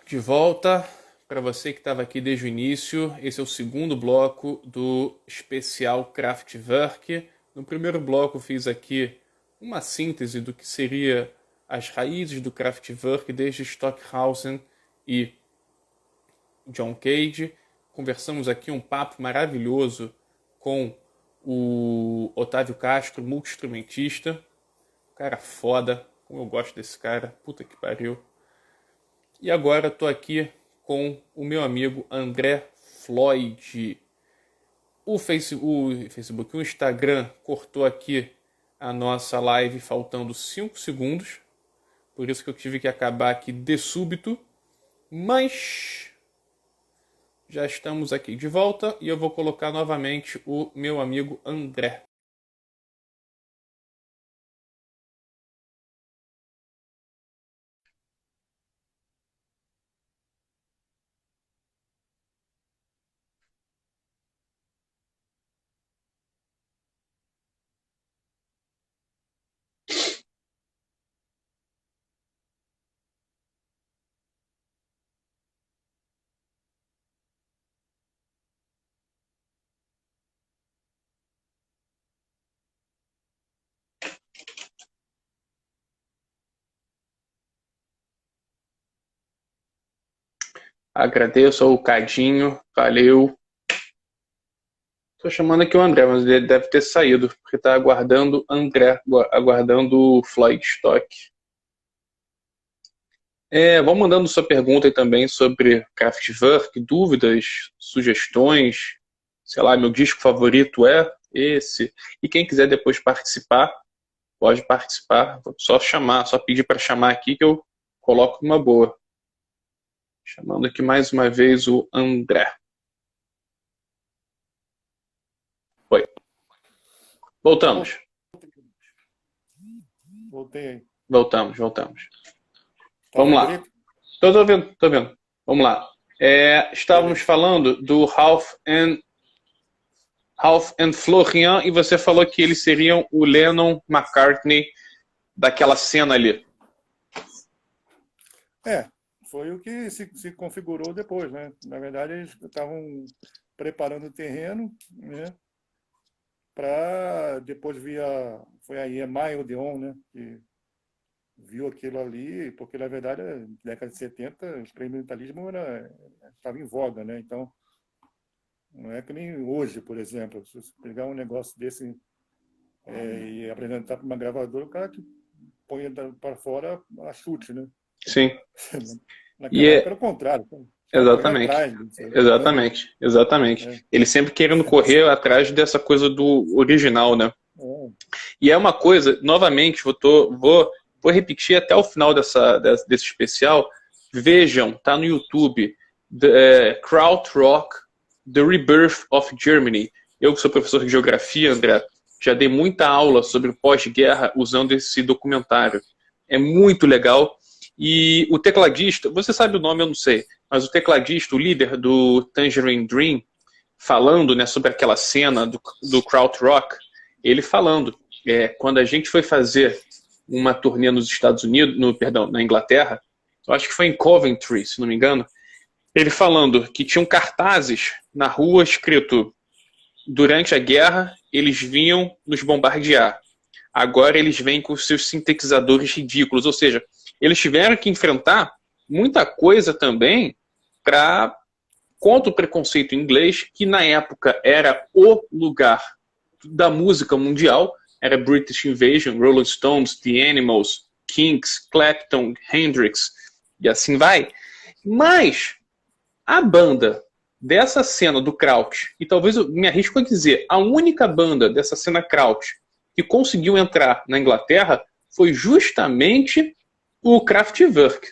De volta para você que estava aqui desde o início. Esse é o segundo bloco do especial Kraftwerk. No primeiro bloco eu fiz aqui uma síntese do que seria as raízes do Kraftwerk desde Stockhausen e John Cage. Conversamos aqui um papo maravilhoso com o Otávio Castro, multi-instrumentista. Cara foda, como eu gosto desse cara, puta que pariu. E agora estou aqui com o meu amigo André Floyd. O Instagram cortou aqui a nossa live faltando 5 segundos. Por isso que eu tive que acabar aqui de súbito. Mas já estamos aqui de volta e eu vou colocar novamente o meu amigo André. Agradeço ao Cadinho, valeu. Estou chamando aqui o André, mas ele deve ter saído, porque está aguardando André, aguardando o Floyd Stock. Vão mandando sua pergunta aí também sobre Kraftwerk, dúvidas, sugestões. Sei lá, meu disco favorito é esse. E quem quiser depois participar, pode participar. Só chamar, só pedir para chamar aqui que eu coloco uma boa. Chamando aqui mais uma vez o André. Oi. Voltamos. Voltei aí. Voltamos. Tá Vamos ouvindo lá. direito? Tô vendo, tô vendo. Vamos lá. Estávamos Beleza. falando do Ralph and Florian e você falou que eles seriam o Lennon McCartney daquela cena ali. É, foi o que se configurou depois, né? Na verdade, eles estavam preparando o terreno, né? Para depois vir foi aí a Emile Odeon, né? Que viu aquilo ali, porque na verdade, na década de 70, o experimentalismo estava em voga, né? Então, não é que nem hoje, por exemplo. Se você pegar um negócio desse e apresentar para uma gravadora, o cara que põe para fora a chute, né? Sim. E Naquela época era o contrário. Os caras corriam exatamente. atrás disso aí, né? Exatamente. É, Ele sempre querendo correr atrás dessa coisa do original, né? é, E é uma coisa, novamente, vou repetir até o final desse especial. Vejam, tá no YouTube, Krautrock, The Rebirth of Germany. Eu que sou professor de geografia, André, já dei muita aula sobre o pós-guerra usando esse documentário. É muito legal. E o tecladista, você sabe o nome, eu não sei, mas o tecladista, o líder do Tangerine Dream, falando, né, sobre aquela cena do Krautrock, ele falando, quando a gente foi fazer uma turnê nos Estados Unidos, perdão, na Inglaterra, eu acho que foi em Coventry, se não me engano, ele falando que tinham cartazes na rua escrito: durante a guerra eles vinham nos bombardear, agora eles vêm com seus sintetizadores ridículos, ou seja, eles tiveram que enfrentar muita coisa também para contra o preconceito inglês, que na época era o lugar da música mundial, era British Invasion, Rolling Stones, The Animals, Kinks, Clapton, Hendrix, e assim vai. Mas a banda dessa cena do Kraut, e talvez eu me arrisco a dizer, a única banda dessa cena Kraut que conseguiu entrar na Inglaterra foi justamente o Kraftwerk.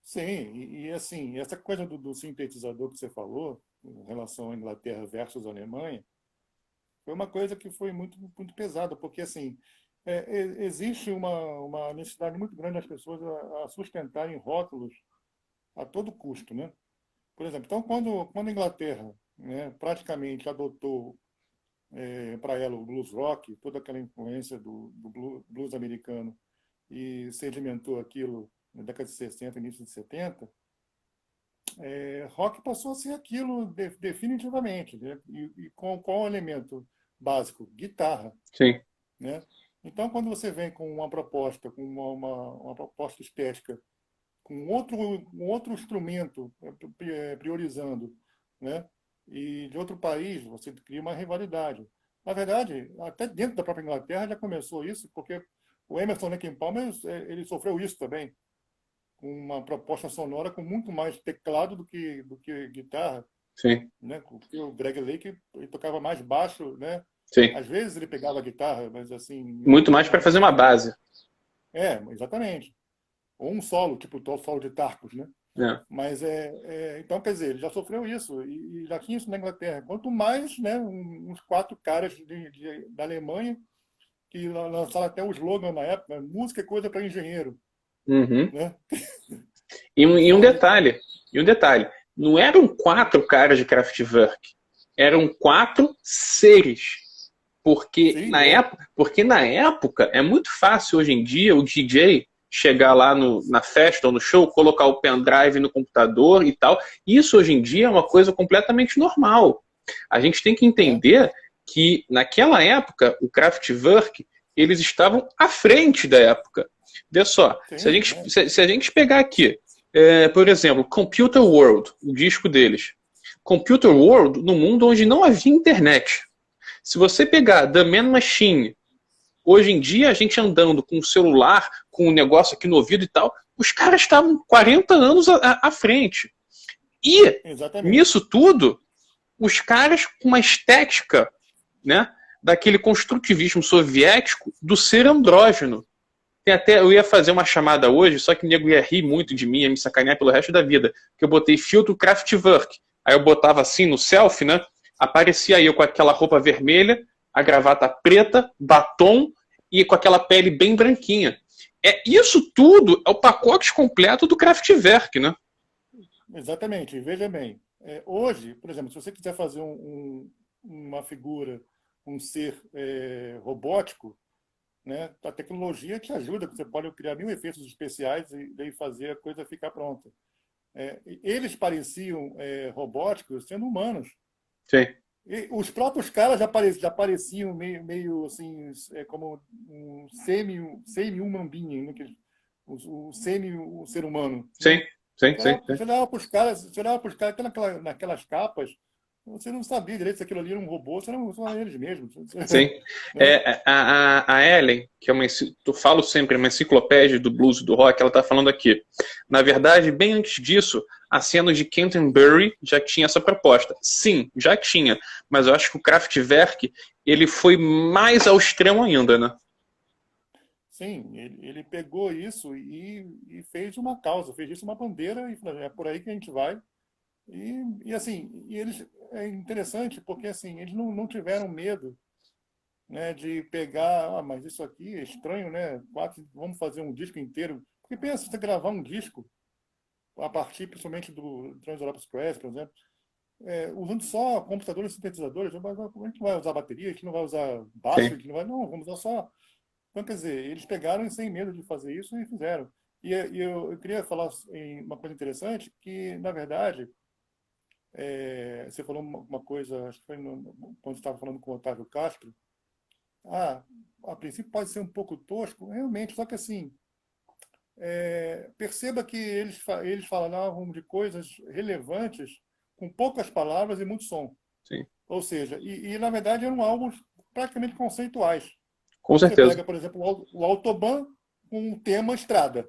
sim, assim, essa coisa do sintetizador que você falou, em relação à Inglaterra versus Alemanha, foi uma coisa que foi muito pesada, porque assim, existe uma necessidade muito grande das pessoas a sustentarem rótulos a todo custo, né? Por exemplo, então quando a Inglaterra, né, praticamente adotou para ela o blues rock, toda aquela influência do blues americano, e sedimentou aquilo na década de 60, início de 70, rock passou a ser aquilo definitivamente, né? E com qual o elemento básico? Guitarra. Sim. Né? Então, quando você vem com uma proposta, com uma proposta estética, com outro instrumento priorizando, né? E de outro país, você cria uma rivalidade. Na verdade, até dentro da própria Inglaterra já começou isso, porque o Emerson Lake and Palmer, ele sofreu isso também, com uma proposta sonora com muito mais teclado do que guitarra. Sim. Né? Porque o Greg Lake ele tocava mais baixo, né? Sim. Às vezes ele pegava a guitarra, mas assim... Muito mais para fazer uma base. Exatamente. Ou um solo, tipo o solo de Tarcos, né? Mas então, quer dizer, ele já sofreu isso, e já tinha isso na Inglaterra. Quanto mais, né, uns 4 caras da Alemanha que lançaram até o slogan na época, música é coisa para engenheiro. Uhum. Né? E um detalhe, não eram 4 caras de Kraftwerk, eram 4 seres. Porque, na época, é muito fácil hoje em dia o DJ chegar lá na festa ou no show, colocar o pendrive no computador e tal. Isso hoje em dia é uma coisa completamente normal. A gente tem que entender que naquela época o Kraftwerk, eles estavam à frente da época. Vê só, se a gente pegar aqui, por exemplo, Computer World, o disco deles. Computer World, no mundo onde não havia internet. Se você pegar The Man Machine, hoje em dia a gente andando com o celular, com o negócio aqui no ouvido e tal, os caras estavam 40 anos à frente. E, nisso tudo, os caras com uma estética, né, daquele construtivismo soviético do ser andrógeno. Eu ia fazer uma chamada hoje, só que o nego ia rir muito de mim, ia me sacanear pelo resto da vida, que eu botei filtro Kraftwerk. Aí eu botava assim no selfie, né? Aparecia eu com aquela roupa vermelha, a gravata preta, batom e com aquela pele bem branquinha. Isso tudo é o pacote completo do Kraftwerk, né? Exatamente. Veja bem, hoje, por exemplo, se você quiser fazer uma figura, um ser robótico, né, a tecnologia te ajuda, você pode criar 1000 efeitos especiais e daí fazer a coisa ficar pronta. Eles pareciam robóticos sendo humanos. Sim. E os próprios caras já pareciam meio assim, como um semi-human being, né? O ser humano. Sim, né? sim. Você olhava para os caras, até naquelas capas, você não sabia direito se aquilo ali era um robô, se não são eles mesmos. Sim. A Ellen, que eu falo sempre, uma enciclopédia do blues e do rock, ela está falando aqui. Na verdade, bem antes disso, a cena de Canterbury já tinha essa proposta. Sim, já tinha. Mas eu acho que o Kraftwerk, ele foi mais ao extremo ainda, né? Sim, ele pegou isso e fez uma causa, fez isso uma bandeira e falou, é por aí que a gente vai. E assim, eles é interessante porque assim, eles não tiveram medo, né, de pegar, mas isso aqui é estranho, né? Vamos fazer um disco inteiro. Porque pensa, você gravar um disco a partir principalmente do Trans-Europa Express, por exemplo, usando só computadores e sintetizadores, a gente não vai usar bateria, a gente não vai usar baixo, a gente não, vamos usar só. Então, quer dizer, eles pegaram sem medo de fazer isso e fizeram. E eu queria falar em uma coisa interessante, que, na verdade, você falou uma coisa, acho que foi quando você estava falando com o Otávio Castro, a princípio pode ser um pouco tosco, realmente, só que assim, perceba que eles falavam de coisas relevantes com poucas palavras e muito som. Sim. Ou seja, na verdade eram álbuns praticamente conceituais. Com certeza. Você pega, por exemplo, o Autobahn com o tema estrada.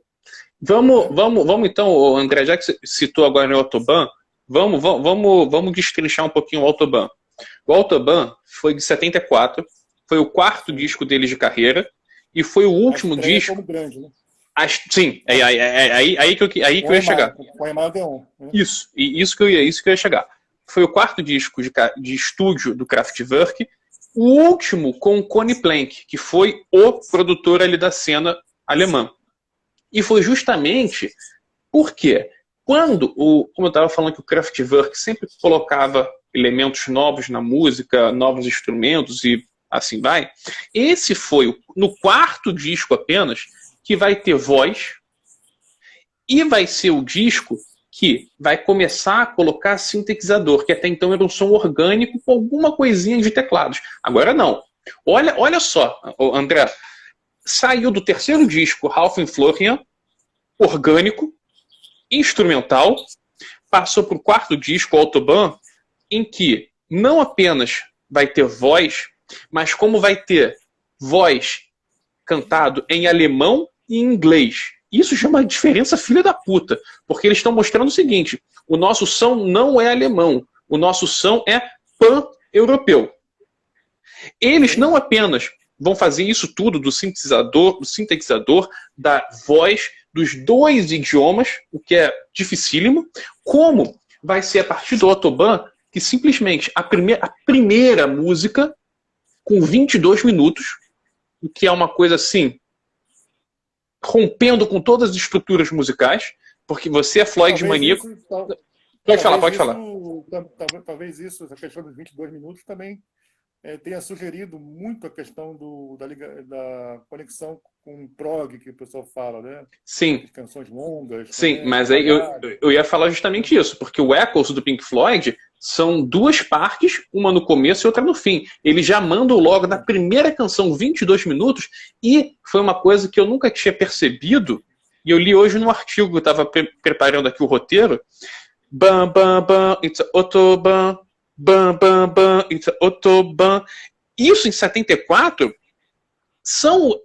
Vamos então, André, já que você citou agora o Autobahn, vamos destrinchar um pouquinho o Autobahn. O Autobahn foi de 74, foi o 4º disco deles de carreira e foi o último disco. Como grande, né? Sim, aí que eu ia chegar. Isso que eu ia chegar. Foi o 4º disco de estúdio do Kraftwerk, o último com o Conny Plank, que foi o produtor ali da cena alemã. E foi justamente porque como eu estava falando que o Kraftwerk sempre colocava elementos novos na música, novos instrumentos e assim vai, esse foi no 4º disco apenas que vai ter voz e vai ser o disco que vai começar a colocar sintetizador, que até então era um som orgânico com alguma coisinha de teclados. Agora não. Olha só, André, saiu do terceiro disco, Ralph and Florian, orgânico, instrumental, passou para o quarto disco, Autobahn, em que não apenas vai ter voz, mas como vai ter voz cantado em alemão e em inglês. Isso já é uma diferença filha da puta, porque eles estão mostrando o seguinte, o nosso som não é alemão, o nosso som é pan-europeu. Eles não apenas vão fazer isso tudo do sintetizador, da voz, dos dois idiomas, o que é dificílimo, como vai ser a partir do Autobahn, que simplesmente a primeira música, com 22 minutos, o que é uma coisa assim, rompendo com todas as estruturas musicais, porque você é Floyd maníaco. Pode falar. Talvez isso, essa questão dos 22 minutos também tenha sugerido muito a questão da conexão com o prog, que o pessoal fala, né? Sim. As canções longas. Sim, mas aí eu ia falar justamente isso, porque o Echoes do Pink Floyd são duas partes, uma no começo e outra no fim. Eles já mandam logo na primeira canção 22 minutos, e foi uma coisa que eu nunca tinha percebido, e eu li hoje no artigo que eu estava preparando aqui o roteiro. Bam, bam, bam, it's Autobahn. Bam, bam, bam, it's Autobahn. Isso em 74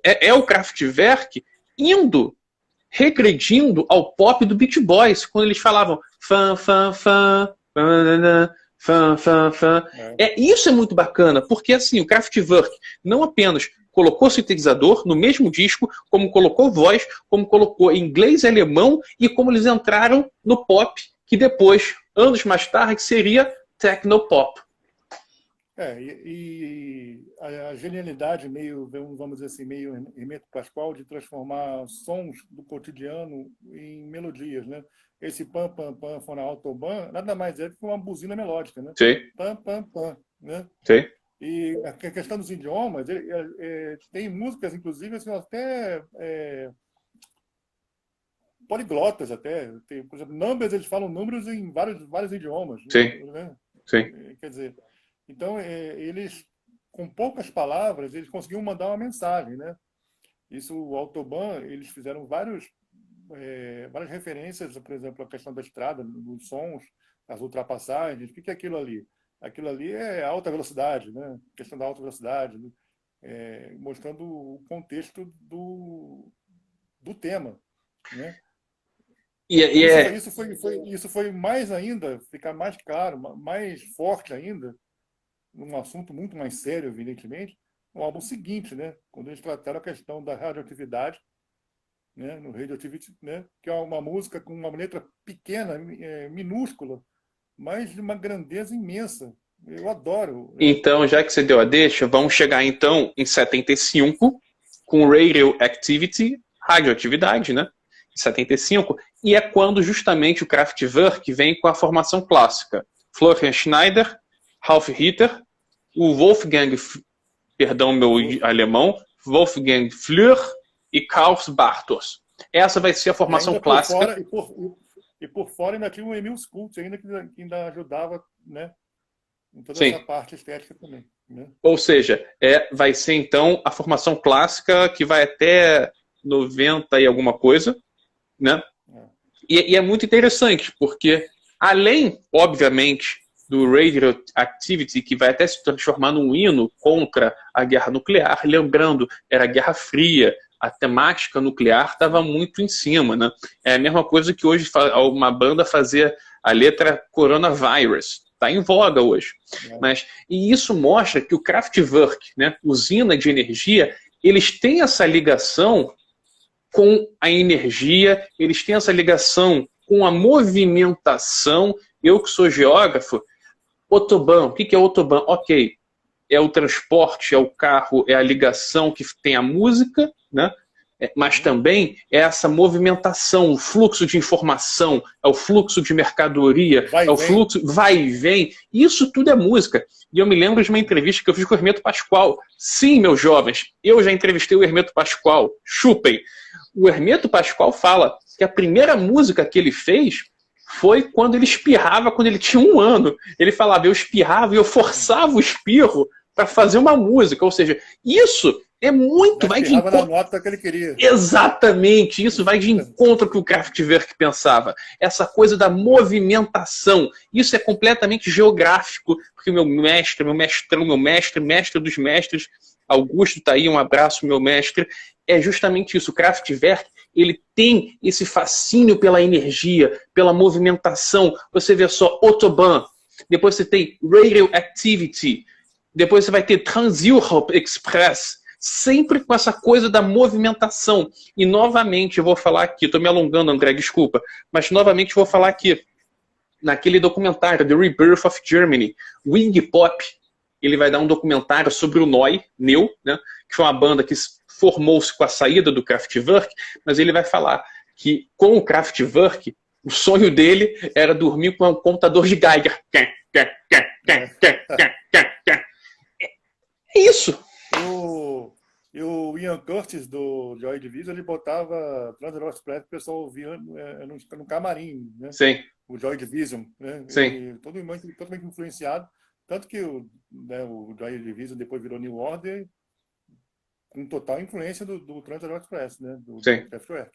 é o Kraftwerk indo, regredindo ao pop do Beach Boys, quando eles falavam fã, fã, fã, fã, fã, fã. Isso é muito bacana, porque assim, o Kraftwerk não apenas colocou sintetizador no mesmo disco, como colocou voz, como colocou inglês e alemão, e como eles entraram no pop, que depois, anos mais tarde, seria Tecnopop. E a genialidade meio, vamos dizer assim, meio Hermeto Pascoal de transformar sons do cotidiano em melodias, né? Esse pam, pam, pam, foi na Autobahn, nada mais é do que uma buzina melódica, né? Sim. Pam, pam, pam, né? Sim. E a questão dos idiomas, tem músicas, inclusive, assim, até poliglotas até. Tem, por exemplo, Numbers, eles falam números em vários idiomas. Sim. Né? Sim. Quer dizer, então, eles, com poucas palavras, eles conseguiam mandar uma mensagem, né? Isso, o Autobahn, eles fizeram várias referências, por exemplo, a questão da estrada, dos sons, as ultrapassagens. O que é aquilo ali? Aquilo ali é alta velocidade, né? A questão da alta velocidade, mostrando o contexto do tema, né? Isso foi mais ainda, ficar mais claro, mais forte ainda, num assunto muito mais sério, evidentemente, no álbum seguinte, né? Quando eles trataram a questão da radioatividade, né? No Radioactivity, né? Que é uma música com uma letra pequena, minúscula, mas de uma grandeza imensa. Eu adoro. Então, já que você deu a deixa, vamos chegar então em 75 com Radioactivity, radioatividade, né? Em 75, e é quando justamente o Kraftwerk vem com a formação clássica. Florian Schneider, Ralf Ritter, o Wolfgang, perdão meu alemão, Wolfgang Flür e Karl Bartos. Essa vai ser a formação clássica. Por fora ainda tinha o Emil Schultz ainda, que ainda ajudava, né, em toda essa parte estética também. Né? Ou seja, vai ser então a formação clássica que vai até 90 e alguma coisa, né? E é muito interessante, porque além, obviamente, do Radioactivity, que vai até se transformar num hino contra a guerra nuclear, lembrando, era a Guerra Fria, a temática nuclear estava muito em cima, né? É a mesma coisa que hoje uma banda fazer a letra Coronavirus, está em voga hoje. E isso mostra que o Kraftwerk, né, usina de energia, eles têm essa ligação com a energia, eles têm essa ligação com a movimentação. Eu que sou geógrafo, Autobahn, o que é Autobahn? Ok, é o transporte, é o carro, é a ligação que tem a música, né? Mas também é essa movimentação, o fluxo de informação, é o fluxo de mercadoria, fluxo vai e vem. Isso tudo é música. E eu me lembro de uma entrevista que eu fiz com o Hermeto Pascoal. Sim, meus jovens, eu já entrevistei o Hermeto Pascoal. Chupem. O Hermeto Pascoal fala que a primeira música que ele fez foi quando ele espirrava, quando ele tinha 1 ano. Ele falava, eu espirrava e eu forçava o espirro para fazer uma música. Ou seja, isso é muito... vai de encontra... na nota que ele queria. Exatamente, isso vai de encontro ao que o Kraftwerk pensava. Essa coisa da movimentação. Isso é completamente geográfico, porque o meu mestre, meu mestrão, meu mestre dos mestres, Augusto está aí, um abraço, meu mestre, é justamente isso. O Kraftwerk, ele tem esse fascínio pela energia, pela movimentação. Você vê só Autobahn, depois você tem Radioactivity, depois você vai ter Trans-Europe Express, sempre com essa coisa da movimentação. E novamente eu vou falar aqui, estou me alongando, André, desculpa, mas novamente eu vou falar aqui, naquele documentário, The Rebirth of Germany, o Iggy Pop, ele vai dar um documentário sobre o Neu, né, que foi uma banda que formou-se com a saída do Kraftwerk, mas ele vai falar que com o Kraftwerk, o sonho dele era dormir com um contador de Geiger. É isso. E o Ian Curtis, do Joy Division, ele botava Trans-Europe Express para o pessoal ouvir no camarim, né? Sim. O Joy Division, né? Sim. Totalmente influenciado. Tanto que o Joy Division depois virou New Order, com total influência do Trans-Europe Express, né? Do Kraftwerk.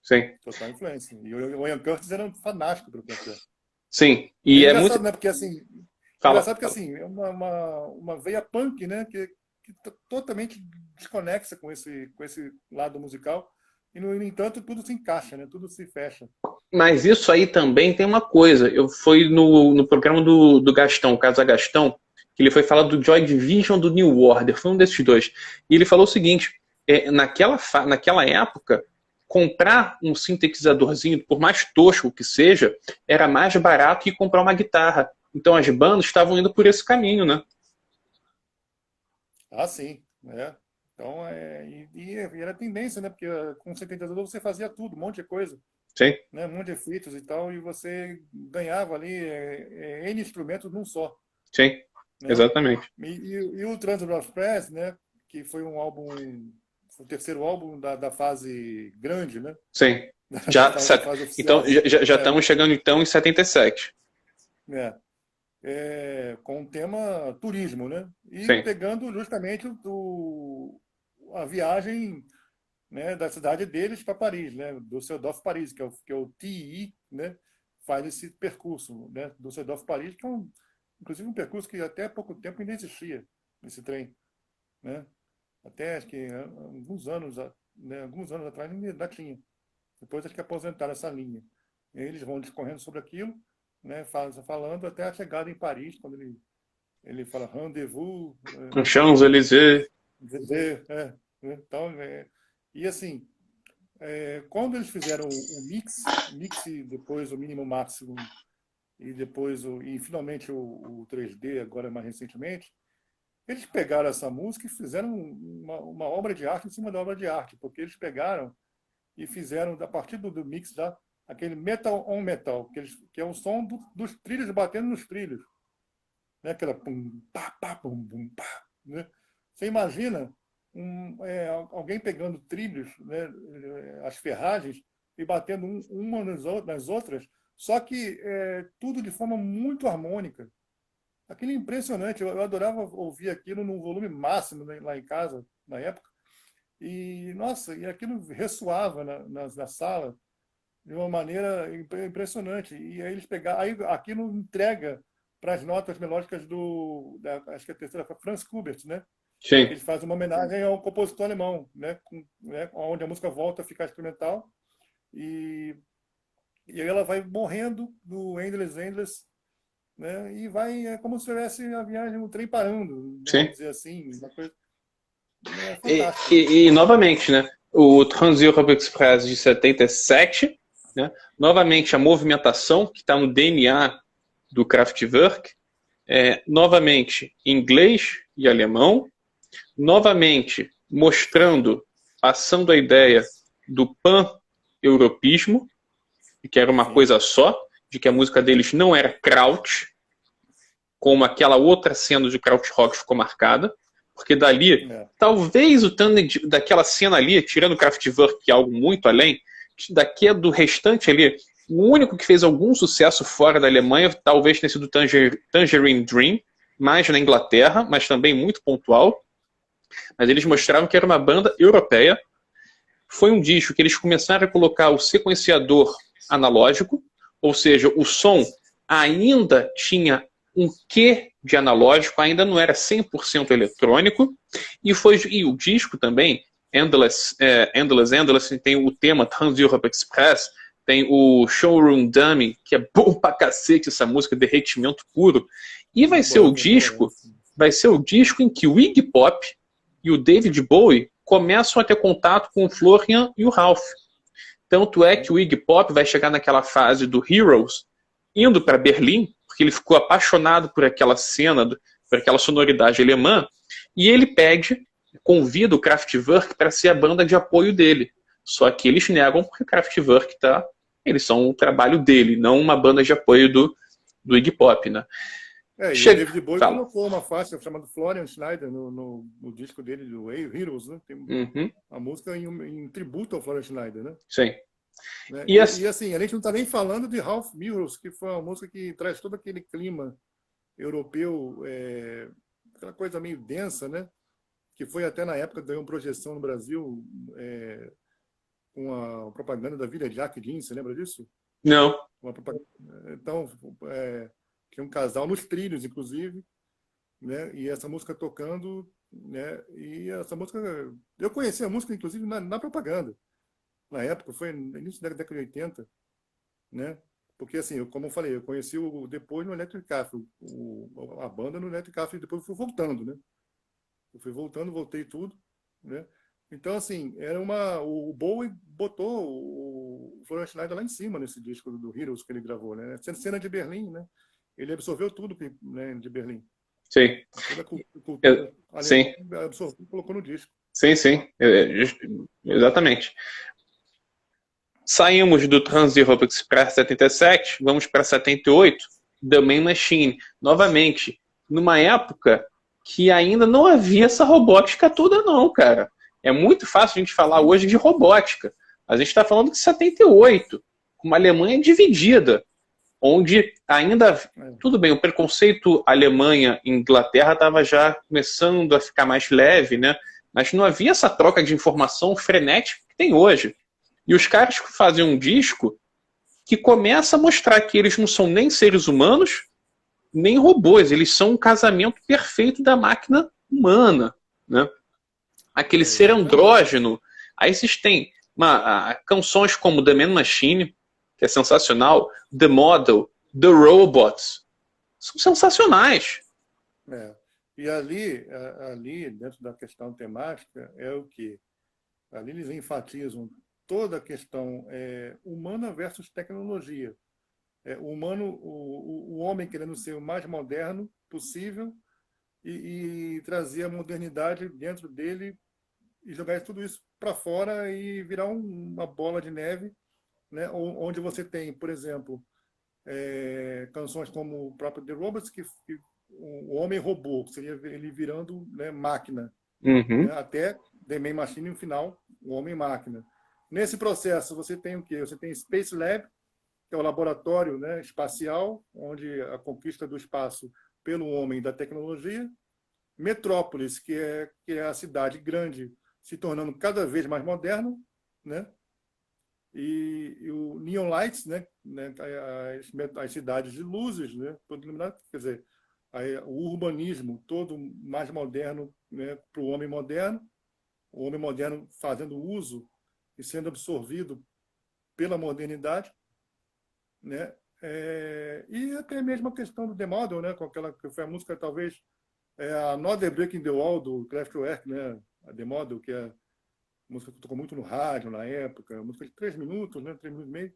Sim. Total influência. E o Ian Curtis era um fanático do Kraftwerk. Sim. E é muito... né? Porque assim... Engraçado porque assim, é uma veia punk, né? Que totalmente desconexa com esse lado musical e, no entanto, tudo se encaixa, né? Tudo se fecha. Mas isso aí também tem uma coisa. Eu fui no programa do Gastão, Casa Gastão, que ele foi falar do Joy Division, do New Order, foi um desses dois. E ele falou o seguinte, naquela época, comprar um sintetizadorzinho, por mais tosco que seja, era mais barato que comprar uma guitarra. Então as bandas estavam indo por esse caminho, né? Ah, sim. Então, e era tendência, né? Porque com 72 você fazia tudo, um monte de coisa. Sim. Né? Um monte de efeitos e tal, e você ganhava ali N instrumentos num só. Sim, né? Exatamente. E o Trans-Europe Express, né? Que foi um álbum, o terceiro álbum da fase grande, né? Sim. Então, já estamos chegando então em 77. Com o tema turismo, né? E Sim. pegando justamente a viagem, né, da cidade deles para Paris, né? Düsseldorf Paris, que é o TI, né? Faz esse percurso, né? Düsseldorf Paris, que é inclusive um percurso que até há pouco tempo ainda existia esse trem, né? Até acho que alguns anos atrás ainda tinha. Depois acho que aposentaram essa linha. E eles vão discorrendo sobre aquilo, né, falando até a chegada em Paris, quando ele fala rendezvous. Champs-Élysées. Então, e assim, quando eles fizeram o mix depois o mínimo máximo e depois e finalmente o 3D, agora mais recentemente, eles pegaram essa música e fizeram uma obra de arte em cima da obra de arte, porque eles pegaram e fizeram, a partir do mix, aquele metal on metal, que é o som dos trilhos batendo nos trilhos. Né? Aquela pum, pá, pá, pum, pum, pá. Né? Você imagina alguém pegando trilhos, né, as ferragens, e batendo uma nas outras, só que tudo de forma muito harmônica. Aquilo é impressionante. Eu adorava ouvir aquilo num volume máximo, né, lá em casa, na época. E, nossa, e aquilo ressoava na sala de uma maneira impressionante. E aí eles pegaram, aí aquilo entrega para as notas melódicas acho que a terceira foi Franz Schubert, né? Sim. Ele faz uma homenagem ao compositor alemão, né? Onde a música volta a ficar instrumental. E aí ela vai morrendo no Endless, né? E vai, como se tivesse a viagem, o trem parando, vamos dizer assim, uma coisa. E novamente, né? O Trans-Europe Express de 77, né? Novamente a movimentação que está no DNA do Kraftwerk, novamente inglês e alemão, novamente mostrando, passando a ideia do pan-europismo, que era uma coisa só, de que a música deles não era kraut, como aquela outra cena de krautrock ficou marcada, porque dali, talvez daquela cena ali, tirando o Kraftwerk, que é algo muito além, daqui do restante ali, O único que fez algum sucesso fora da Alemanha talvez tenha sido Tangerine Dream, mais na Inglaterra, mas também muito pontual. Mas eles mostraram que era uma banda europeia. Foi um disco que eles começaram a colocar o sequenciador analógico, ou seja, o som ainda tinha um quê de analógico, ainda não era 100% eletrônico, e o disco também, Endless, tem o tema Trans-Europe Express, tem o Showroom Dummy, que é bom pra cacete essa música, derretimento puro, e vai ser o disco em que o Iggy Pop e o David Bowie começam a ter contato com o Florian e o Ralph. Tanto é que o Iggy Pop vai chegar naquela fase do Heroes, indo para Berlim, porque ele ficou apaixonado por aquela cena, por aquela sonoridade alemã, e ele convida o Kraftwerk para ser a banda de apoio dele. Só que eles negam porque o Kraftwerk eles são o trabalho dele, não uma banda de apoio do Iggy Pop, né? E o David Bowie colocou uma faixa chamada Florian Schneider no disco dele, do Heroes, né? Tem a música em tributo ao Florian Schneider, né? Sim. Né? E assim, a gente não está nem falando de Ralph Mills, que foi uma música que traz todo aquele clima europeu, aquela coisa meio densa, né? Que foi até na época, ganhou uma projeção no Brasil com a propaganda da Vida de Jack Jeans, você lembra disso? Não. Então, tinha um casal nos trilhos, inclusive, né? E essa música tocando, né? E essa música, eu conheci a música, inclusive, na propaganda. Na época, foi no início da década de 80, né? Porque, assim, como eu falei, eu conheci depois no Electric Café, a banda no Electric Café, e depois eu fui voltando, né? Eu fui voltando, voltei tudo, né? Então, assim, o Bowie botou o Florian Schneider lá em cima nesse disco do Heroes que ele gravou, né? Cena de Berlim, né? Ele absorveu tudo, né, de Berlim. Sim. Toda a cultura sim. absorveu e colocou no disco. Sim. Exatamente. Saímos do Trans-Europe Express 77, vamos para 78, The Man Machine. Novamente, numa época que ainda não havia essa robótica toda não, cara. É muito fácil a gente falar hoje de robótica. A gente está falando de 78, com uma Alemanha dividida, onde ainda... Tudo bem, o preconceito Alemanha e Inglaterra estava já começando a ficar mais leve, né? Mas não havia essa troca de informação frenética que tem hoje. E os caras fazem um disco que começa a mostrar que eles não são nem seres humanos, nem robôs. Eles são um casamento perfeito da máquina humana, né? Aquele ser andrógeno. Aí vocês têm canções como The Man Machine, que é sensacional, The Model, The Robots. São sensacionais. E ali, dentro da questão temática, é o que? Ali eles enfatizam toda a questão humana versus tecnologia. O homem querendo ser o mais moderno possível e trazer a modernidade dentro dele e jogar tudo isso para fora e virar uma bola de neve, né? Onde você tem, por exemplo, canções como o próprio The Robots, que o homem robô, que seria ele virando, né, máquina, né? Até The Man Machine no final, o homem máquina. Nesse processo você tem o quê? Você tem Space Lab, que é o laboratório, né, espacial, onde a conquista do espaço pelo homem e da tecnologia. Metrópolis, que é a cidade grande se tornando cada vez mais moderna, né? E o Neon Lights, né? As cidades de luzes, né? Todo iluminado, quer dizer, o urbanismo todo mais moderno, né, para o homem moderno fazendo uso e sendo absorvido pela modernidade, né? E até mesmo a questão do The Model, né? Com aquela que foi a música, talvez, a Another Breaking the Wall do Kraftwerk, né? A The Model, que é a música que tocou muito no rádio na época, música de 3 minutos, né? 3 minutos e meio.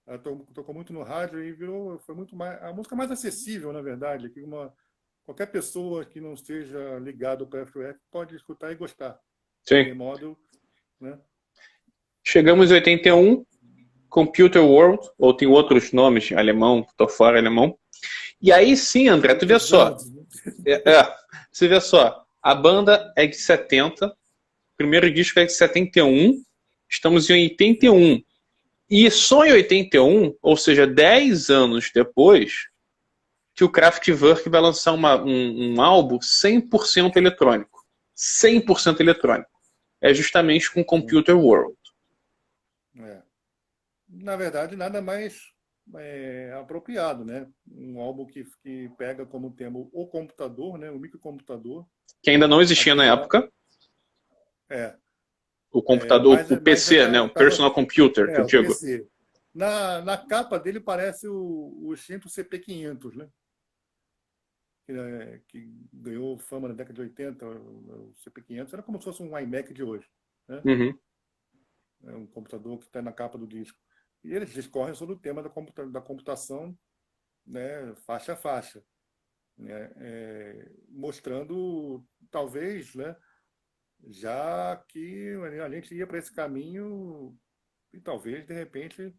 Ela tocou muito no rádio e foi muito mais a música mais acessível, na verdade, que qualquer pessoa que não esteja ligado ao Kraftwerk pode escutar e gostar. Sim. The Model, né? Chegamos em 81, Computer World, ou tem outros nomes, alemão, tô fora alemão. E aí sim, André, tu vê só. Você vê só, a banda é de 70, o primeiro disco é de 71, estamos em 81. E só em 81, ou seja, 10 anos depois, que o Kraftwerk vai lançar um álbum 100% eletrônico. 100% eletrônico. É justamente com Computer World. Na verdade, nada mais apropriado, né? Um álbum que pega como tema o computador, né? O microcomputador. Que ainda não existia na época. O computador, o PC, né? O Personal Computer, que eu digo. PC. Na capa dele parece o extinto CP500, né? Que ganhou fama na década de 80. O CP500 era como se fosse um iMac de hoje, né? Uhum. É um computador que está na capa do disco. E eles discorrem sobre o tema da computação, né, faixa a faixa, né, mostrando, talvez, né, já que a gente ia para esse caminho e talvez, de repente,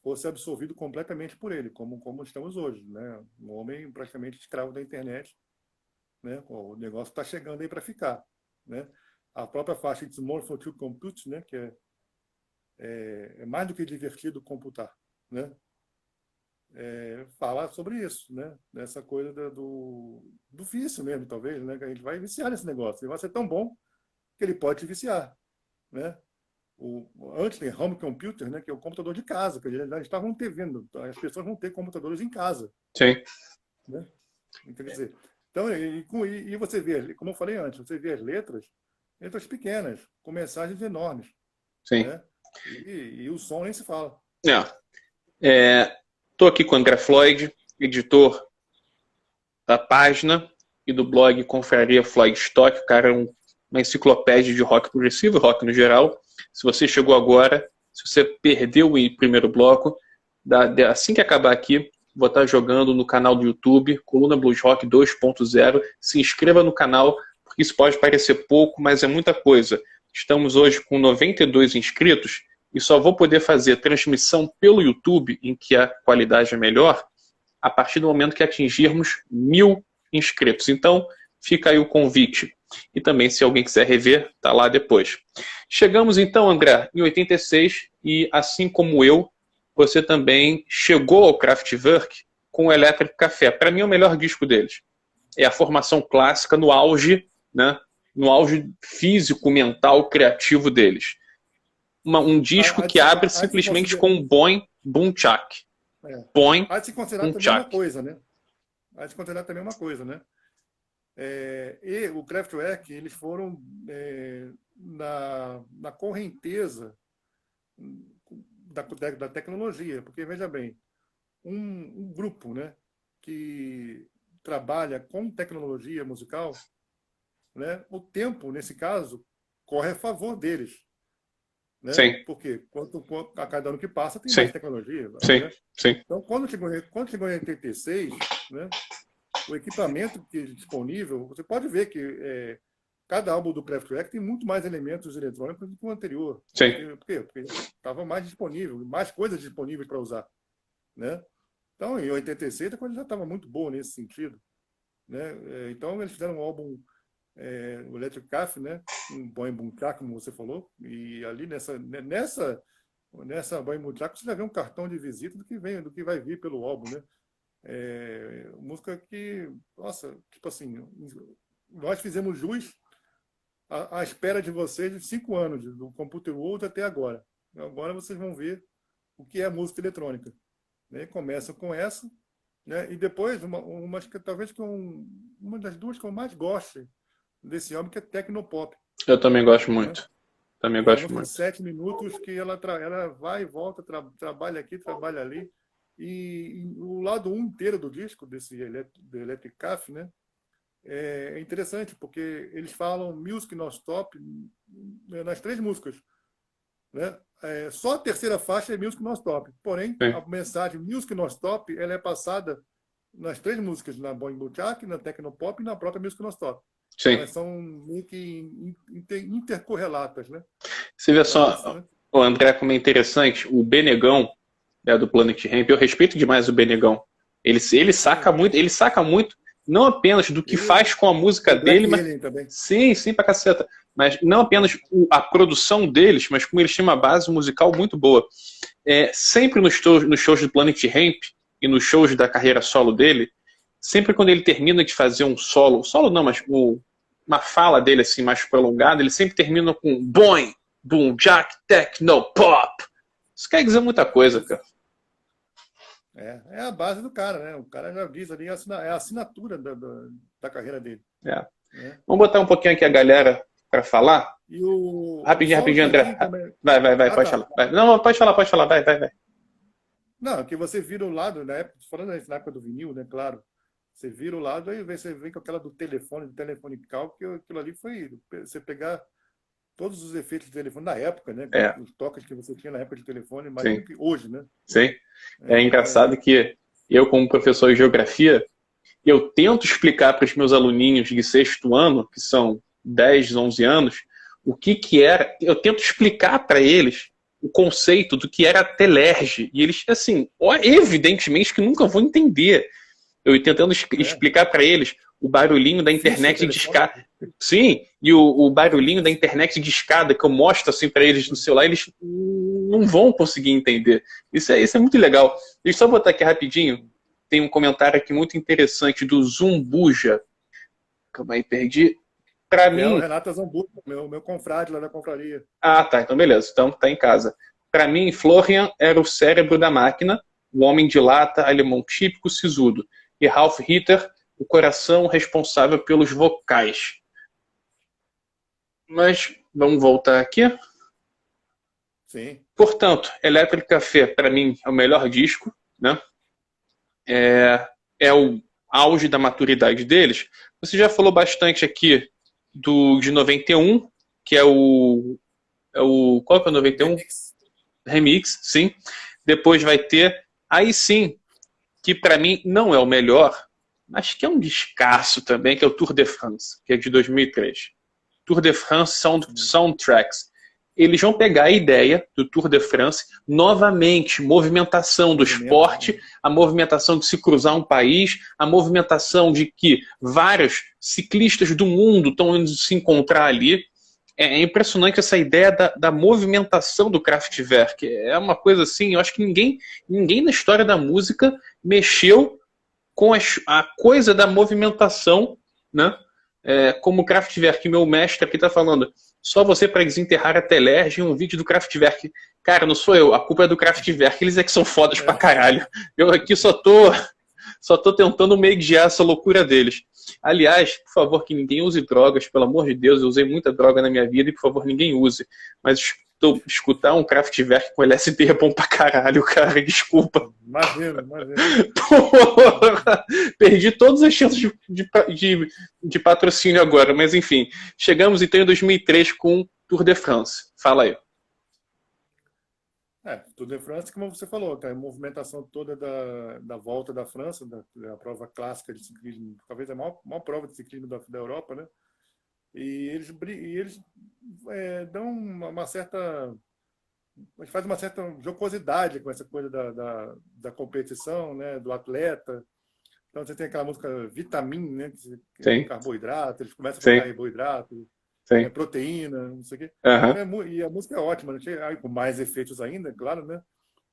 fosse absorvido completamente por ele, como estamos hoje. Né? Um homem praticamente escravo da internet. Né? O negócio está chegando aí para ficar. Né? A própria faixa It's More Fun to Compute, né, que é mais do que divertido computar, né? Fala sobre isso, né? Dessa coisa do vício mesmo, talvez, né? Que a gente vai viciar nesse negócio. Ele vai ser tão bom que ele pode te viciar, né? Antes tem home computer, né? Que é o computador de casa, que eles estavam vendo. As pessoas vão ter computadores em casa. Sim. Né? Quer dizer, então, e você vê, como eu falei antes, você vê as letras pequenas, com mensagens enormes. Sim. Né? E o som nem se fala. Estou aqui com o André Floyd, editor da página e do blog Confraria Floyd Stock. O cara é uma enciclopédia de rock progressivo, rock no geral. Se você chegou agora, se você perdeu o primeiro bloco, assim que acabar aqui, vou estar jogando no canal do YouTube, Coluna Blues Rock 2.0. Se inscreva no canal, porque isso pode parecer pouco, mas é muita coisa. Estamos hoje com 92 inscritos e só vou poder fazer transmissão pelo YouTube, em que a qualidade é melhor, a partir do momento que atingirmos 1000 inscritos. Então, fica aí o convite. E também, se alguém quiser rever, tá lá depois. Chegamos então, André, em 86, e assim como eu, você também chegou ao Kraftwerk com o Electric Café. Para mim, é o melhor disco deles. É a formação clássica no auge, né? No auge físico, mental, criativo deles. Um disco que abre simplesmente com um boing, boom, tchac. Boing, há de se considerar também uma coisa, né? Há de se considerar também uma coisa, né? E o Kraftwerk, eles foram na correnteza da tecnologia, porque, veja bem, um grupo, né, que trabalha com tecnologia musical, né, o tempo, nesse caso, corre a favor deles. Né? Sim. Porque a cada ano que passa tem Sim. mais tecnologia. Sim. Né? Sim. Então, quando chegou em 86, né, o equipamento que é disponível, você pode ver que cada álbum do Kraftwerk tem muito mais elementos eletrônicos do que o anterior. Sim. Por quê? Porque estava mais disponível, mais coisas disponíveis para usar. Né? Então, em 86, a coisa já estava muito boa nesse sentido. Né? Então, eles fizeram um álbum, o Electric Café, né? Um Boing Boom Track, como você falou, e ali nessa Boing Boom Track você já vê um cartão de visita do que vai vir pelo álbum. Né? Música que, nossa, tipo assim, nós fizemos jus à espera de vocês de 5 anos, do Computer World até agora. Agora vocês vão ver o que é música eletrônica. Né? Começa com essa, né? E depois, talvez uma das duas que eu mais gosto desse álbum, que é Tecnopop. Eu também gosto muito. Né? Também gosto muito. 7 minutos que ela vai e volta, trabalha aqui, trabalha ali. E o lado 1 inteiro do disco, do Electric Café, né? É interessante, porque eles falam Music Non-Stop nas 3 músicas. Né? Só a terceira faixa é Music Non-Stop. Porém, sim, a mensagem Music Non-Stop ela é passada nas 3 músicas, na Boing Boom Track, na Tecnopop e na própria Music Non-Stop. Sim. Elas são meio que intercorrelatas. Né? Você vê só, o André, como é interessante, o Benegão, do Planet Hemp, eu respeito demais o Benegão. Ele saca muito, não apenas do que faz com a música dele, mas também. Sim, pra caceta. Mas não apenas a produção deles, mas como eles têm uma base musical muito boa. sempre nos shows do Planet Hemp e nos shows da carreira solo dele, sempre quando ele termina de fazer um solo não, mas uma fala dele assim mais prolongada, ele sempre termina com boing, boom, jack, techno, pop. Isso quer dizer muita coisa, cara. É a base do cara, né? O cara já diz ali, é a assinatura da carreira dele. Vamos botar um pouquinho aqui a galera para falar. Rapidinho, André. Também... Vai, pode falar. Vai. Não, pode falar, vai. Não, que você vira o lado, na época, falando na época do vinil, né? Claro. Você vira o lado, aí você vem com aquela do telefone cal, que aquilo ali foi você pegar todos os efeitos de telefone na época, né? Os toques que você tinha na época de telefone, mais do que hoje, né? Sim. É engraçado que eu, como professor de geografia, eu tento explicar para os meus aluninhos de sexto ano, que são 10, 11 anos, o que era. Eu tento explicar para eles o conceito do que era a telerge. E eles, assim, evidentemente que nunca vão entender. Eu tentando explicar para eles o barulhinho da internet de escada. Sim, e o barulhinho da internet de escada que eu mostro assim para eles no celular, eles não vão conseguir entender. Isso é muito legal. Deixa eu só botar aqui rapidinho. Tem um comentário aqui muito interessante do Zumbuja. Calma aí, perdi. Para mim. É o Renato Zambuja, meu confrade lá da confraria. Ah, tá. Então beleza. Então tá em casa. Para mim, Florian era o cérebro da máquina, o homem de lata, alemão típico, sisudo. E Ralf Ritter, o coração responsável pelos vocais. Mas vamos voltar aqui. Sim. Portanto, Electric Café, para mim, é o melhor disco, né? É o auge da maturidade deles. Você já falou bastante aqui de 91, que é o qual que é o 91? Remix, sim. Depois vai ter, aí sim, que para mim não é o melhor, mas que é um descasso também, que é o Tour de France, que é de 2003. Tour de France Soundtracks. Eles vão pegar a ideia do Tour de France, novamente, movimentação do esporte, a movimentação de se cruzar um país, a movimentação de que vários ciclistas do mundo estão indo se encontrar ali. É impressionante essa ideia da movimentação do Kraftwerk. É uma coisa assim, eu acho que ninguém na história da música mexeu com a coisa da movimentação, né? Como o Kraftwerk, meu mestre aqui está falando, só você para desenterrar a Telerge em um vídeo do Kraftwerk. Cara, não sou eu, a culpa é do Kraftwerk, eles é que são fodas pra caralho. Eu aqui só tô tentando mediar essa loucura deles. Aliás, por favor, que ninguém use drogas, pelo amor de Deus, eu usei muita droga na minha vida e por favor, ninguém use. Mas escutar um Kraftwerk com LSD é bom pra caralho, cara, desculpa. Imagina. Porra, perdi todas as chances de patrocínio agora, mas enfim. Chegamos então em 2003 com Tour de France. Fala aí. Tour de France, como você falou, a movimentação toda da volta da França, da prova clássica de ciclismo, talvez a maior prova de ciclismo da Europa, né? E eles dão uma certa... faz uma certa jocosidade com essa coisa da competição, né? Do atleta. Então você tem aquela música Vitamin, né? Que é carboidrato, eles começam a colocar carboidrato, proteína, não sei o quê. Uhum. E a música é ótima, né? Aí, com mais efeitos ainda, claro, né?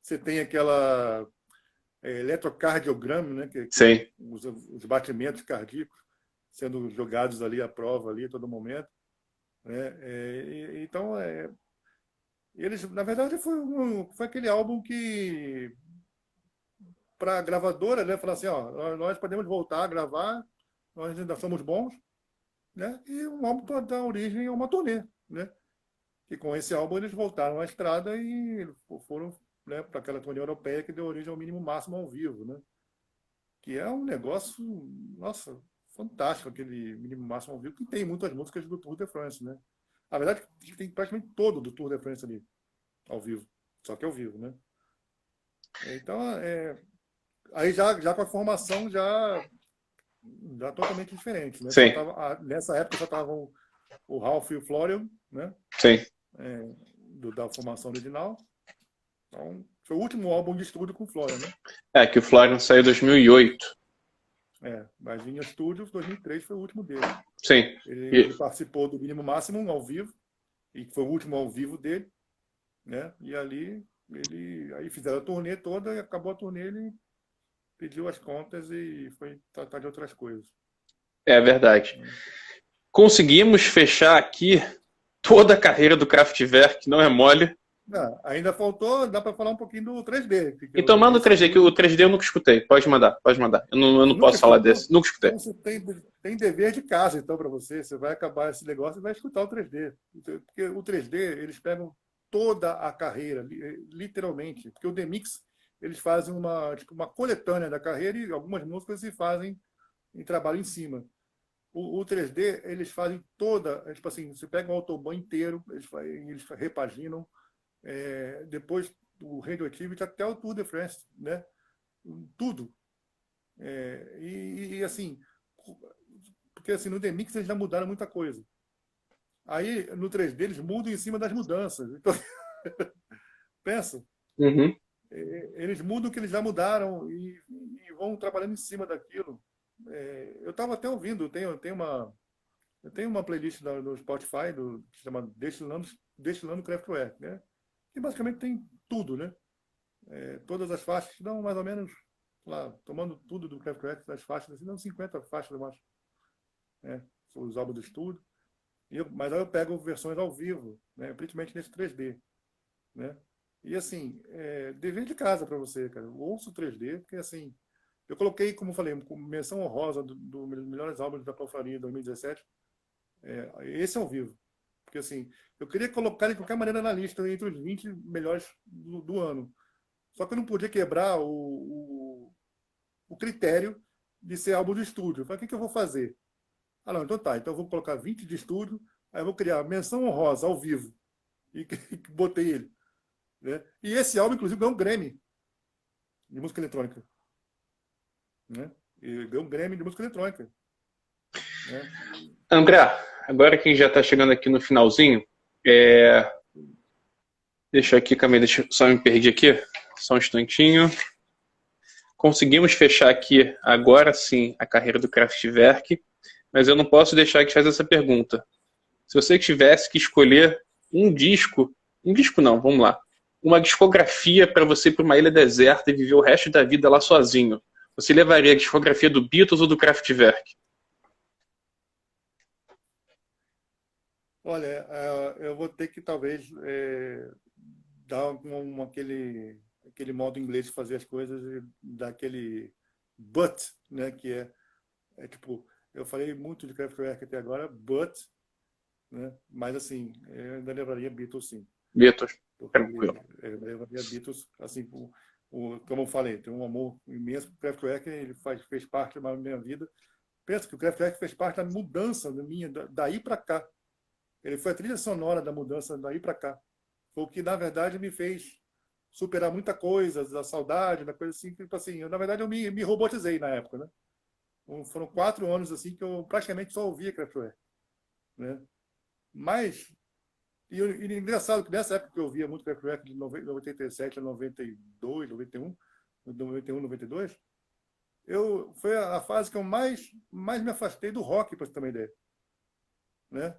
Você tem aquela eletrocardiograma, né? Os batimentos cardíacos sendo jogados ali à prova ali a todo momento, né? Então eles, na verdade, foi aquele álbum que para a gravadora, né, falar assim, ó, nós podemos voltar a gravar, nós ainda somos bons, né? E um álbum para dar origem a uma turnê, né? E com esse álbum eles voltaram à estrada e foram, né, para aquela turnê europeia que deu origem ao Mínimo Máximo ao vivo, né? Que é um negócio, nossa, fantástico, aquele Mínimo Máximo ao vivo, que tem muitas músicas do Tour de France, né? Na verdade, tem praticamente todo do Tour de France ali, ao vivo, só que ao vivo, né? Então, aí já com a formação já totalmente diferente, né? Sim. Nessa época já estavam o Ralf e o Florian, né? Sim. Da formação original. Então, foi o último álbum de estúdio com o Florian, né? Que o Florian saiu em 2008. Mas Vinha Studios, 2003 foi o último dele. Sim. Ele participou do Mínimo Máximo ao vivo, e foi o último ao vivo dele, né? E ali Aí fizeram a turnê toda e acabou a turnê, ele pediu as contas e foi tratar de outras coisas. É verdade. Conseguimos fechar aqui toda a carreira do Kraftwerk, não é mole. Ainda faltou, dá para falar um pouquinho do 3D. Então manda o 3D, que o 3D eu nunca escutei. Pode mandar, pode mandar. Eu não Nunca posso falar escutou? desse. Nunca escutei. Então você tem dever de casa, então, para você. Você vai acabar esse negócio e vai escutar o 3D. Porque o 3D, eles pegam toda a carreira, literalmente. Porque o The-Mix, eles fazem uma coletânea da carreira e algumas músicas se fazem em trabalho em cima. O 3D, eles fazem toda, tipo assim, você pega um autobahn inteiro, eles repaginam, depois do Radioactivity até o Tour de France, né? Tudo. Assim, porque assim, no The-Mix eles já mudaram muita coisa. Aí, no 3D, eles mudam em cima das mudanças. Então, pensa, Uhum. eles mudam o que eles já mudaram e vão trabalhando em cima daquilo. Eu estava até ouvindo, eu tenho uma playlist no Spotify que se chama Destilando Kraftwerk, né? Que basicamente tem tudo, né? Todas as faixas dão mais ou menos, lá, tomando tudo do Kraftwerk, das faixas, assim, dão 50 faixas, eu acho. Os álbuns do estúdio. Mas aí eu pego versões ao vivo, né? Principalmente nesse 3D, né? E assim, dever de casa para você, cara. Eu ouço o 3D, porque assim, eu coloquei, como eu falei, como menção honrosa do melhores álbuns da Panflaria 2017, esse ao vivo. Porque assim, eu queria colocar de qualquer maneira na lista entre os 20 melhores do ano. Só que eu não podia quebrar o critério de ser álbum de estúdio. Eu falei, o que eu vou fazer? Ah, não, então tá. Então eu vou colocar 20 de estúdio, aí eu vou criar menção honrosa ao vivo. E botei ele. Né? E esse álbum, inclusive, ganhou um Grammy de música eletrônica. Né? E ganhou um Grammy de música eletrônica. Né? André, agora que a gente já está chegando aqui no finalzinho, deixa aqui, calma aí, só me perdi aqui, só um instantinho. Conseguimos fechar aqui, agora sim, a carreira do Kraftwerk, mas eu não posso deixar de fazer essa pergunta. Se você tivesse que escolher um disco não, vamos lá, uma discografia para você ir para uma ilha deserta e viver o resto da vida lá sozinho, você levaria a discografia do Beatles ou do Kraftwerk? Olha, eu vou ter que talvez dar aquele modo inglês de fazer as coisas e dar aquele but, né? Que tipo, eu falei muito de Kraftwerk até agora, but, né? Mas assim, eu ainda levaria Beatles, sim. Beatles, Porque tranquilo. eu levaria Beatles, assim, como eu falei, tem um amor imenso por Kraftwerk, ele fez parte da minha vida. Pensa que o Kraftwerk fez parte da mudança minha, daí para cá. Ele foi a trilha sonora da mudança daí para cá. Foi o que, na verdade, me fez superar muita coisa, da saudade, da coisa assim. Tipo assim, na verdade, eu me robotizei na época, né? Foram 4 anos assim que eu praticamente só ouvia Kraftwerk, né? Mas, e engraçado que nessa época que eu ouvia muito Kraftwerk, de 87 a 92, 91, 91, 92, foi a fase que eu mais me afastei do rock, para você ter uma ideia, né?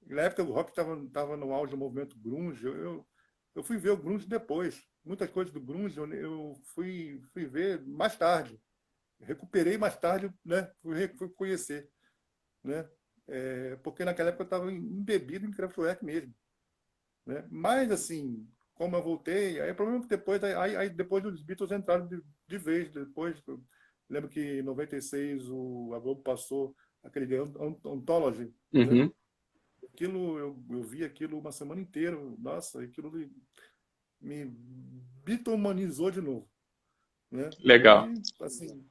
Na época o rock estava no auge do movimento grunge. Eu fui ver o grunge depois. Muitas coisas do grunge eu fui ver mais tarde. Recuperei mais tarde, né? Fui conhecer, né? Porque naquela época eu estava embebido em Kraftwerk mesmo, né? Mas assim, como eu voltei, aí o problema é que depois os Beatles entraram de vez. Depois, eu lembro que em 96 a Globo passou aquele Anthology, né? Uhum. Aquilo, eu vi aquilo uma semana inteira. Nossa, aquilo me bitomanizou de novo, né? Legal. Assim,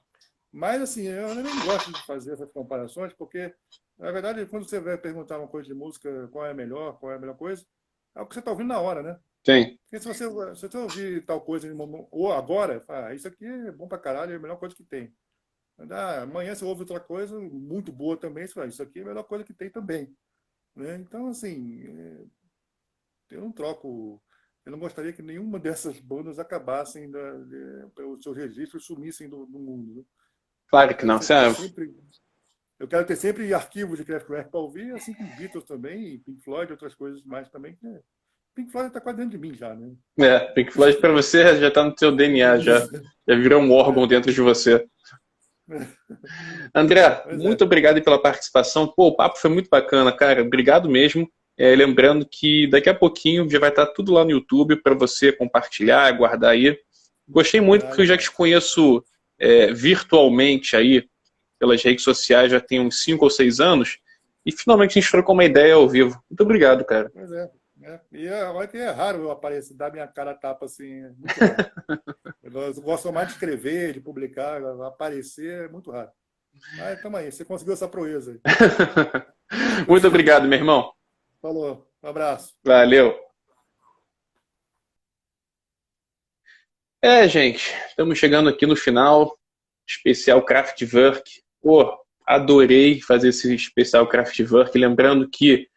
mas assim, eu nem gosto de fazer essas comparações, porque na verdade, quando você vai perguntar uma coisa de música, qual é a melhor coisa, é o que você está ouvindo na hora, né? Sim. Porque se você ouvir tal coisa ou agora, isso aqui é bom pra caralho, é a melhor coisa que tem. Amanhã você ouve outra coisa muito boa também, você fala, isso aqui é a melhor coisa que tem também. Né? Então, assim, eu não troco. Eu não gostaria que nenhuma dessas bandas acabassem, os seus registros sumissem do mundo. Né? Claro que não. Eu quero ter sempre arquivos de Kraftwerk para ouvir, assim como Beatles também, Pink Floyd, outras coisas mais também. Pink Floyd tá quase dentro de mim já, né? Pink Floyd para você já tá no seu DNA, já virou um órgão dentro de você. André, muito obrigado pela participação. Pô, o papo foi muito bacana, cara. Obrigado mesmo. Lembrando que daqui a pouquinho já vai estar tudo lá no YouTube para você compartilhar, guardar aí. Gostei muito porque eu já te conheço virtualmente aí, pelas redes sociais, já tem uns 5 ou 6 anos, e finalmente a gente trocou uma ideia ao vivo. Muito obrigado, cara. Pois é. E olha que é raro eu aparecer, dar minha cara a tapa assim, é muito raro. Eu gosto mais de escrever, de publicar, aparecer é muito raro. Mas tamo aí, você conseguiu essa proeza aí. Muito obrigado, meu irmão. Falou, um abraço. Valeu. Gente, estamos chegando aqui no final, especial Kraftwerk. Pô, adorei fazer esse especial Kraftwerk, lembrando que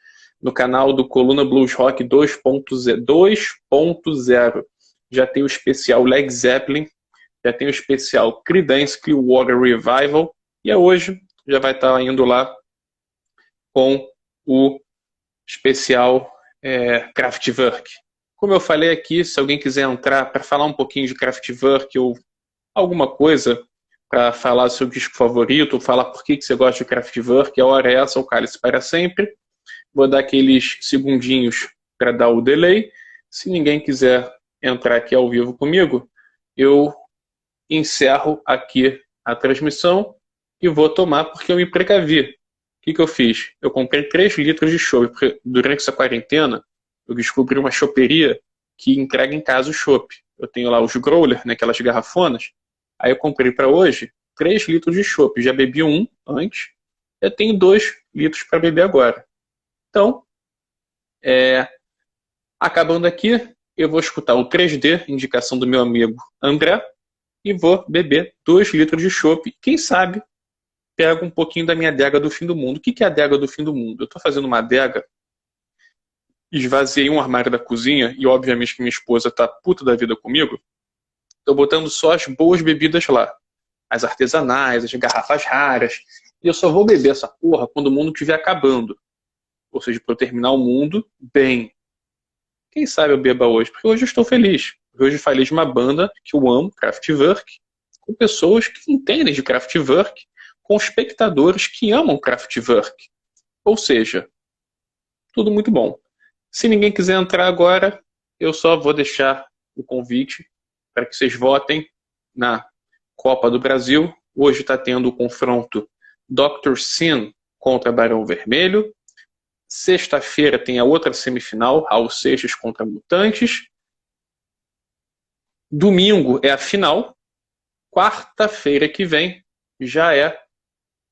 no canal do Coluna Blues Rock 2.0 já tem o especial Led Zeppelin, já tem o especial Creedence Clearwater Revival, e hoje já vai estar indo lá com o especial Kraftwerk. Como eu falei aqui, se alguém quiser entrar para falar um pouquinho de Kraftwerk ou alguma coisa para falar seu disco favorito, ou falar por que você gosta de Kraftwerk, a hora é essa, o cálice para sempre. Vou dar aqueles segundinhos para dar o delay. Se ninguém quiser entrar aqui ao vivo comigo, eu encerro aqui a transmissão e vou tomar porque eu me precavi. O que eu fiz? Eu comprei 3 litros de chopp, porque durante essa quarentena eu descobri uma choperia que entrega em casa o chopp. Eu tenho lá os growler, né, aquelas garrafonas. Aí eu comprei para hoje 3 litros de chopp. Já bebi um antes. Eu tenho 2 litros para beber agora. Então, acabando aqui, eu vou escutar o 3D, indicação do meu amigo André, e vou beber 2 litros de chopp. Quem sabe, pego um pouquinho da minha adega do fim do mundo. O que é a adega do fim do mundo? Eu estou fazendo uma adega, esvaziei um armário da cozinha, e obviamente que minha esposa está puta da vida comigo, estou botando só as boas bebidas lá. As artesanais, as garrafas raras. E eu só vou beber essa porra quando o mundo estiver acabando. Ou seja, para eu terminar o mundo bem. Quem sabe eu beba hoje? Porque hoje eu estou feliz. Hoje eu falei de uma banda que eu amo, Kraftwerk, com pessoas que entendem de Kraftwerk, com espectadores que amam Kraftwerk. Ou seja, tudo muito bom. Se ninguém quiser entrar agora, eu só vou deixar o convite para que vocês votem na Copa do Brasil. Hoje está tendo o confronto Dr. Sin contra Barão Vermelho. Sexta-feira tem a outra semifinal, Raul Seixas contra Mutantes. Domingo é a final. Quarta-feira que vem já é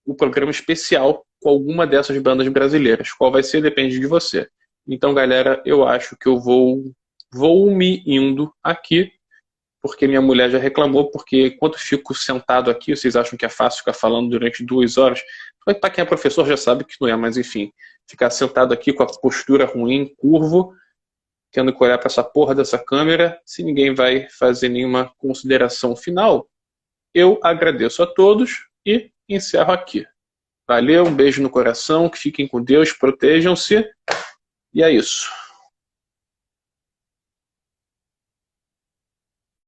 o programa especial com alguma dessas bandas brasileiras. Qual vai ser, depende de você. Então, galera, eu acho que eu vou me indo aqui, porque minha mulher já reclamou, porque enquanto eu fico sentado aqui, vocês acham que é fácil ficar falando durante 2 horas? Para quem é professor já sabe que não é, mas enfim, ficar sentado aqui com a postura ruim, curvo, tendo que olhar para essa porra dessa câmera, se ninguém vai fazer nenhuma consideração final, eu agradeço a todos e encerro aqui. Valeu, um beijo no coração, que fiquem com Deus, protejam-se, e é isso.